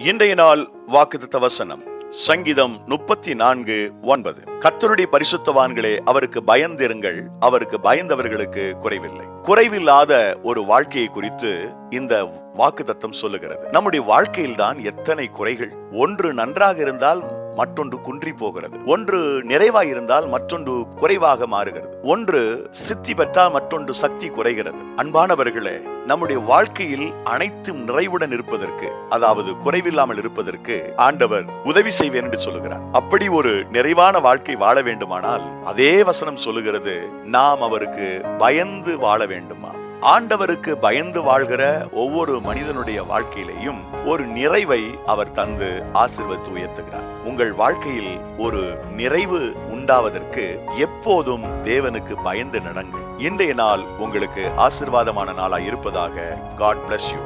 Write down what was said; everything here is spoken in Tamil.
இன்றைய நாள் வாக்குத்தத்த வசனம் சங்கீதம் 34:9. கர்த்தருடைய பரிசுத்தவான்களே, அவருக்கு பயந்திருங்கள், அவருக்கு பயந்தவர்களுக்கு குறைவில்லை. குறைவில்லாத ஒரு வாழ்க்கையை குறித்து இந்த வாக்குத்தத்தம் சொல்லுகிறது. நம்முடைய வாழ்க்கையில் தான் எத்தனை குறைகள். ஒன்று நன்றாக இருந்தால் மற்றொன்று குன்றி போகிறது. ஒன்று நிறைவாக இருந்தால் மற்றொன்று குறைவாக மாறுகிறது. ஒன்று சித்தி பெற்றால் மற்றொன்று சக்தி குறைகிறது. அன்பானவர்களே, நம்முடைய வாழ்க்கையில் அனைத்தும் நிறைவுடன் இருப்பதற்கு, அதாவது குறைவில்லாமல் இருப்பதற்கு ஆண்டவர் உதவி செய்வேன் என்று சொல்லுகிறார். அப்படி ஒரு நிறைவான வாழ்க்கை வாழ வேண்டுமானால் அதே வசனம் சொல்லுகிறது, நாம் அவருக்கு பயந்து வாழ வேண்டுமா? ஆண்டவருக்கு பயந்து வாழ்கிற ஒவ்வொரு மனிதனுடைய வாழ்க்கையிலேயும் ஒரு நிறைவை அவர் தந்து ஆசீர்வதித்து உயர்த்துகிறார். உங்கள் வாழ்க்கையில் ஒரு நிறைவு உண்டாவதற்கு எப்போதும் தேவனுக்கு பயந்து நடங்கள். இன்றைய நாள் உங்களுக்கு ஆசீர்வாதமான நாளாய் இருப்பதாக. God bless you.